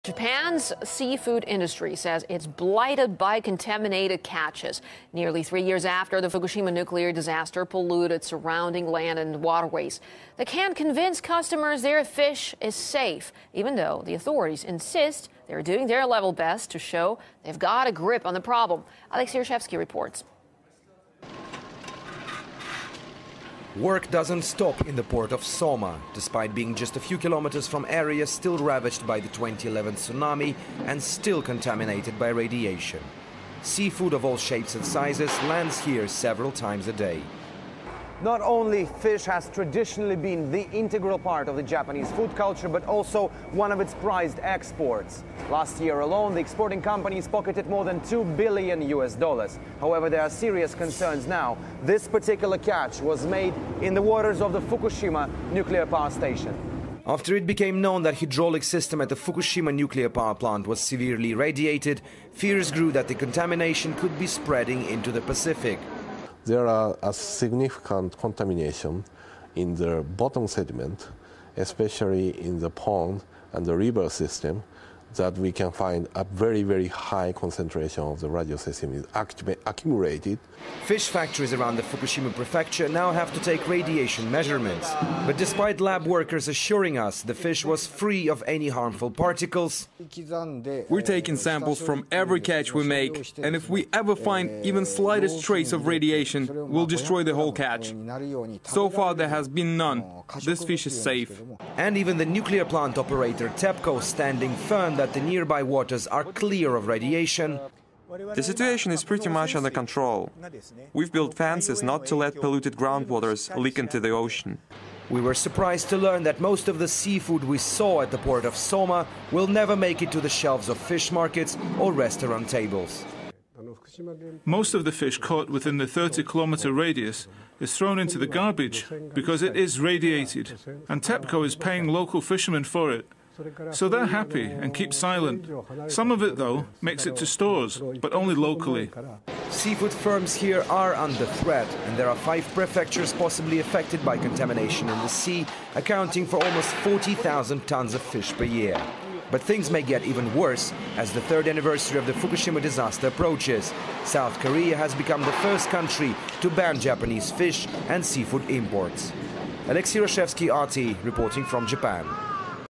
Japan's seafood industry says it's blighted by contaminated catches. Nearly 3 years after the Fukushima nuclear disaster polluted surrounding land and waterways, they can't convince customers their fish is safe, even though the authorities insist they're doing their level best to show they've got a grip on the problem. Aleksey reports. Work doesn't stop in the port of Soma, despite being just a few kilometers from areas still ravaged by the 2011 tsunami and still contaminated by radiation. Seafood of all shapes and sizes lands here several times a day. Not only fish has traditionally been the integral part of the Japanese food culture, but also one of its prized exports. Last year alone, the exporting companies pocketed more than $2 billion. However, there are serious concerns now. This particular catch was made in the waters of the Fukushima nuclear power station. After it became known that the hydraulic system at the Fukushima nuclear power plant was severely radiated, fears grew that the contamination could be spreading into the Pacific. There are a significant contamination in the bottom sediment, especially in the pond and the river system, that we can find a very, very high concentration of the radiocesium is accumulated. Fish factories around the Fukushima prefecture now have to take radiation measurements. But despite lab workers assuring us the fish was free of any harmful particles, we're taking samples from every catch we make, and if we ever find even slightest trace of radiation, we'll destroy the whole catch. So far there has been none. This fish is safe. And even the nuclear plant operator TEPCO standing firm that the nearby waters are clear of radiation. The situation is pretty much under control. We've built fences not to let polluted groundwaters leak into the ocean. We were surprised to learn that most of the seafood we saw at the port of Soma will never make it to the shelves of fish markets or restaurant tables. Most of the fish caught within the 30-kilometer radius is thrown into the garbage because it is radiated, and TEPCO is paying local fishermen for it. So they're happy and keep silent. Some of it, though, makes it to stores, but only locally. Seafood firms here are under threat, and there are 5 prefectures possibly affected by contamination in the sea, accounting for almost 40,000 tons of fish per year. But things may get even worse as the 3rd anniversary of the Fukushima disaster approaches. South Korea has become the first country to ban Japanese fish and seafood imports. Aleksey, RT, reporting from Japan.